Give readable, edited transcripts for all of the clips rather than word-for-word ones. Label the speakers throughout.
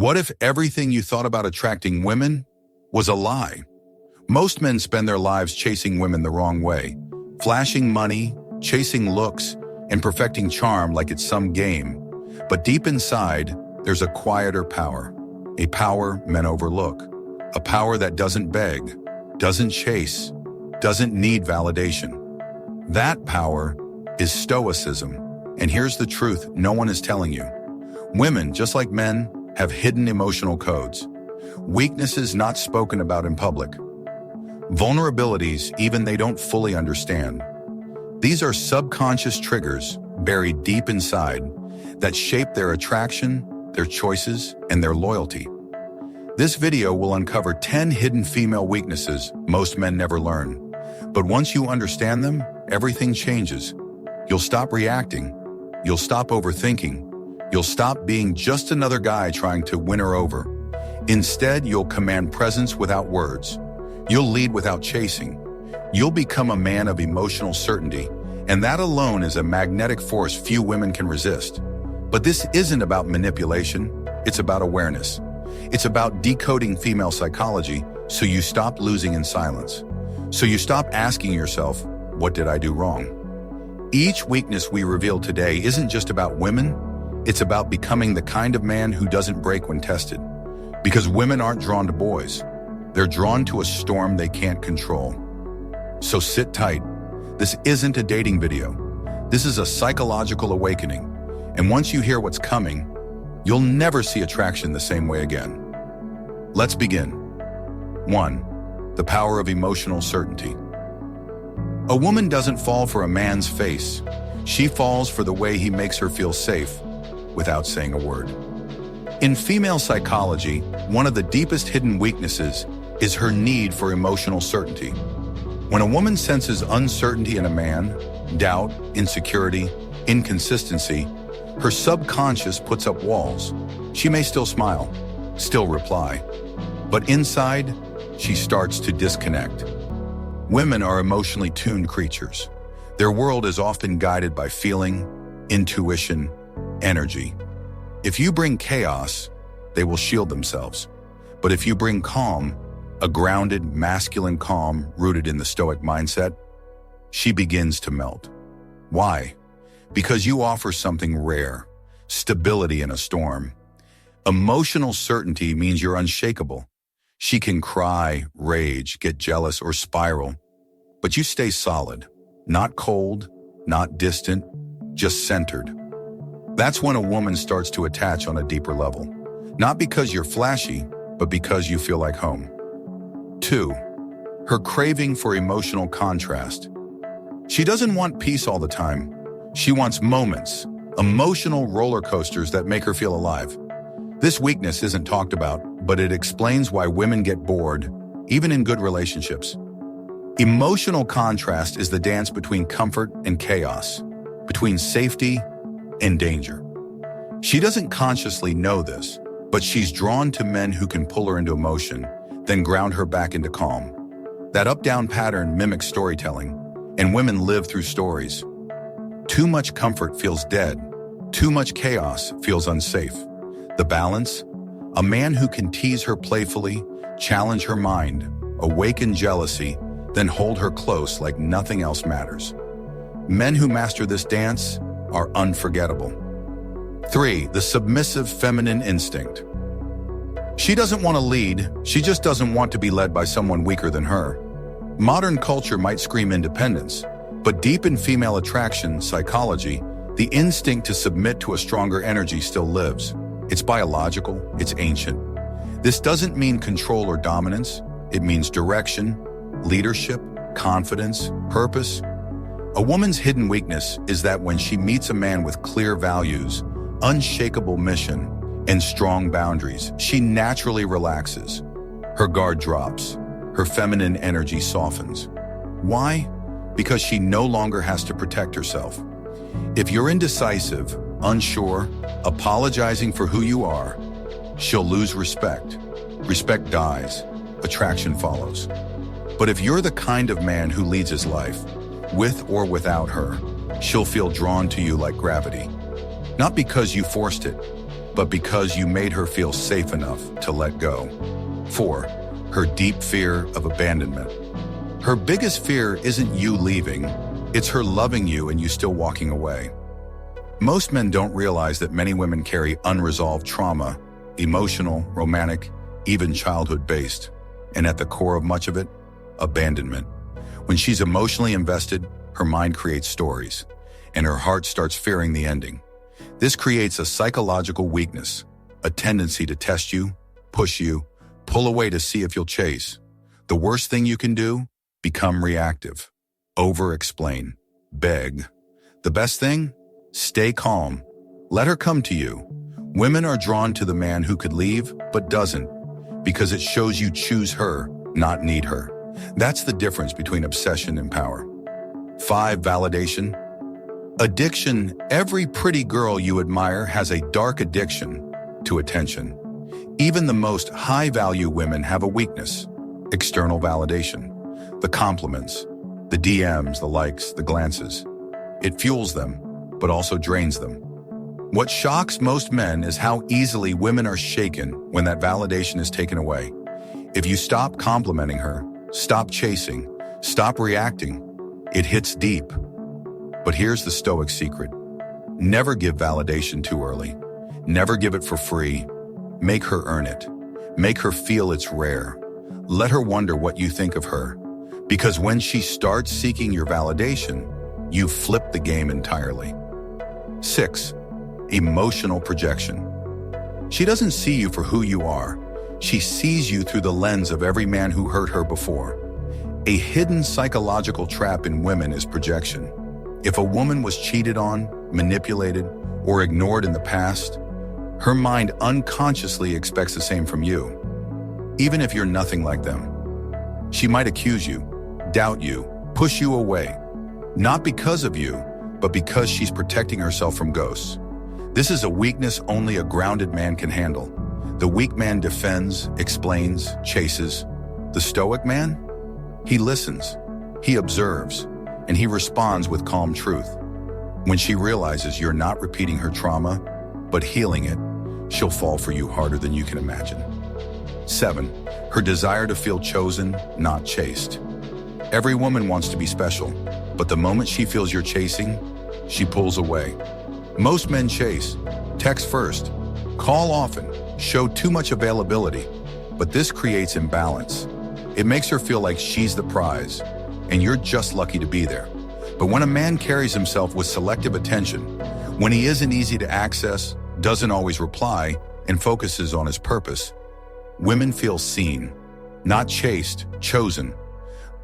Speaker 1: What if everything you thought about attracting women was a lie? Most men spend their lives chasing women the wrong way, flashing money, chasing looks, and perfecting charm like it's some game. But deep inside, there's a quieter power, a power men overlook, a power that doesn't beg, doesn't chase, doesn't need validation. That power is Stoicism. And here's the truth no one is telling you. Women, just like men, have hidden emotional codes, weaknesses not spoken about in public, vulnerabilities even they don't fully understand. These are subconscious triggers buried deep inside that shape their attraction, their choices, and their loyalty. This video will uncover 10 hidden female weaknesses most men never learn. But once you understand them, everything changes. You'll stop reacting. You'll stop overthinking. You'll stop being just another guy trying to win her over. Instead, you'll command presence without words. You'll lead without chasing. You'll become a man of emotional certainty, and that alone is a magnetic force few women can resist. But this isn't about manipulation, it's about awareness. It's about decoding female psychology so you stop losing in silence. So you stop asking yourself, what did I do wrong? Each weakness we reveal today isn't just about women, it's about becoming the kind of man who doesn't break when tested. Because women aren't drawn to boys. They're drawn to a storm they can't control. So sit tight. This isn't a dating video. This is a psychological awakening. And once you hear what's coming, you'll never see attraction the same way again. Let's begin. 1. The power of emotional certainty. A woman doesn't fall for a man's face. She falls for the way he makes her feel safe without saying a word. In female psychology, one of the deepest hidden weaknesses is her need for emotional certainty. When a woman senses uncertainty in a man, doubt, insecurity, inconsistency, her subconscious puts up walls. She may still smile, still reply, but inside, she starts to disconnect. Women are emotionally tuned creatures. Their world is often guided by feeling, intuition, energy. If you bring chaos, they will shield themselves. But if you bring calm, a grounded, masculine calm rooted in the Stoic mindset, she begins to melt. Why? Because you offer something rare, stability in a storm. Emotional certainty means you're unshakable. She can cry, rage, get jealous, or spiral, but you stay solid, not cold, not distant, just centered. That's when a woman starts to attach on a deeper level. Not because you're flashy, but because you feel like home. 2. Her craving for emotional contrast. She doesn't want peace all the time. She wants moments, emotional roller coasters that make her feel alive. This weakness isn't talked about, but it explains why women get bored, even in good relationships. Emotional contrast is the dance between comfort and chaos, between safety and danger. She doesn't consciously know this, but she's drawn to men who can pull her into emotion, then ground her back into calm. That up-down pattern mimics storytelling, and women live through stories. Too much comfort feels dead. Too much chaos feels unsafe. The balance? A man who can tease her playfully, challenge her mind, awaken jealousy, then hold her close like nothing else matters. Men who master this dance are unforgettable. 3. The submissive feminine instinct. She doesn't want to lead, she just doesn't want to be led by someone weaker than her. Modern culture might scream independence, but deep in female attraction psychology, the instinct to submit to a stronger energy still lives. It's biological, it's ancient. This doesn't mean control or dominance, it means direction, leadership, confidence, purpose. A woman's hidden weakness is that when she meets a man with clear values, unshakable mission, and strong boundaries, she naturally relaxes. Her guard drops. Her feminine energy softens. Why? Because she no longer has to protect herself. If you're indecisive, unsure, apologizing for who you are, she'll lose respect. Respect dies. Attraction follows. But if you're the kind of man who leads his life, with or without her, she'll feel drawn to you like gravity. Not because you forced it, but because you made her feel safe enough to let go. 4. Her deep fear of abandonment. Her biggest fear isn't you leaving, it's her loving you and you still walking away. Most men don't realize that many women carry unresolved trauma, emotional, romantic, even childhood-based, and at the core of much of it, abandonment. When she's emotionally invested, her mind creates stories, and her heart starts fearing the ending. This creates a psychological weakness, a tendency to test you, push you, pull away to see if you'll chase. The worst thing you can do? Become reactive. Over-explain. Beg. The best thing? Stay calm. Let her come to you. Women are drawn to the man who could leave, but doesn't, because it shows you choose her, not need her. That's the difference between obsession and power. 5. Validation. Addiction. Every pretty girl you admire has a dark addiction to attention. Even the most high-value women have a weakness. External validation. The compliments, the DMs, the likes, the glances. It fuels them, but also drains them. What shocks most men is how easily women are shaken when that validation is taken away. If you stop complimenting her, stop chasing, stop reacting, it hits deep. But here's the Stoic secret. Never give validation too early. Never give it for free. Make her earn it. Make her feel it's rare. Let her wonder what you think of her. Because when she starts seeking your validation, you flip the game entirely. 6. Emotional projection. She doesn't see you for who you are. She sees you through the lens of every man who hurt her before. A hidden psychological trap in women is projection. If a woman was cheated on, manipulated, or ignored in the past, her mind unconsciously expects the same from you, even if you're nothing like them. She might accuse you, doubt you, push you away, not because of you, but because she's protecting herself from ghosts. This is a weakness only a grounded man can handle. The weak man defends, explains, chases. The Stoic man? He listens, he observes, and he responds with calm truth. When she realizes you're not repeating her trauma, but healing it, she'll fall for you harder than you can imagine. 7. Her desire to feel chosen, not chased. Every woman wants to be special, but the moment she feels you're chasing, she pulls away. Most men chase, text first, call often, show too much availability, but this creates imbalance. It makes her feel like she's the prize, and you're just lucky to be there. But when a man carries himself with selective attention, when he isn't easy to access, doesn't always reply, and focuses on his purpose, women feel seen, not chased, chosen.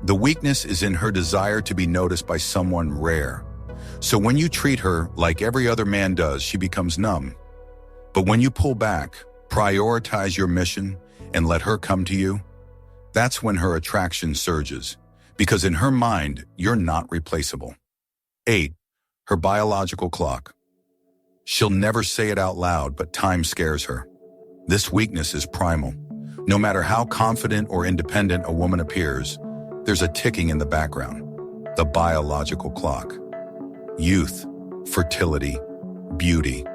Speaker 1: The weakness is in her desire to be noticed by someone rare. So when you treat her like every other man does, she becomes numb. But when you pull back, prioritize your mission, and let her come to you, that's when her attraction surges. Because in her mind, you're not replaceable. 8. Her biological clock. She'll never say it out loud, but time scares her. This weakness is primal. No matter how confident or independent a woman appears, there's a ticking in the background. The biological clock. Youth, fertility, beauty,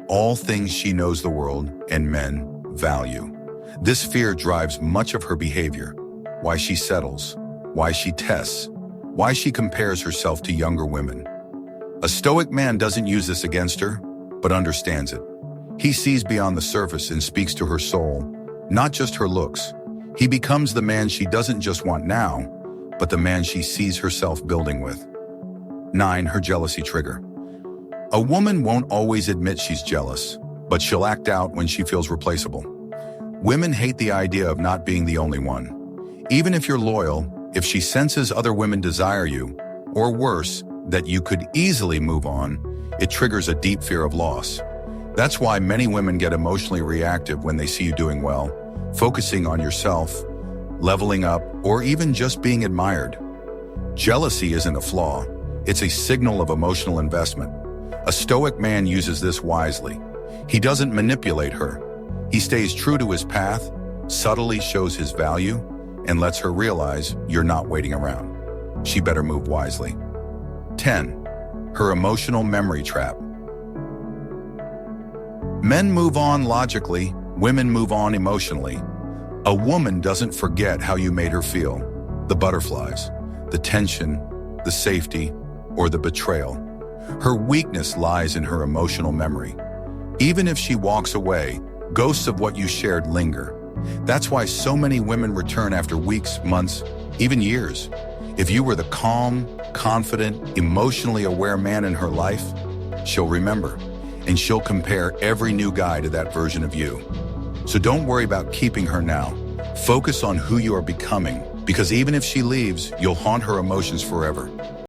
Speaker 1: all things she knows the world and men value. This fear drives much of her behavior, why she settles, why she tests, why she compares herself to younger women. A Stoic man doesn't use this against her, but understands it. He sees beyond the surface and speaks to her soul, not just her looks. He becomes the man she doesn't just want now, but the man she sees herself building with. 9. Her jealousy trigger. A woman won't always admit she's jealous, but she'll act out when she feels replaceable. Women hate the idea of not being the only one. Even if you're loyal, if she senses other women desire you, or worse, that you could easily move on, it triggers a deep fear of loss. That's why many women get emotionally reactive when they see you doing well, focusing on yourself, leveling up, or even just being admired. Jealousy isn't a flaw. It's a signal of emotional investment. A Stoic man uses this wisely. He doesn't manipulate her. He stays true to his path, subtly shows his value, and lets her realize you're not waiting around. She better move wisely. 10. Her emotional memory trap. Men move on logically, women move on emotionally. A woman doesn't forget how you made her feel. The butterflies, the tension, the safety, or the betrayal. Her weakness lies in her emotional memory. Even if she walks away, ghosts of what you shared linger. That's why so many women return after weeks, months, even years. If you were the calm, confident, emotionally aware man in her life, she'll remember, and she'll compare every new guy to that version of you. So don't worry about keeping her now. Focus on who you are becoming, because even if she leaves, you'll haunt her emotions forever.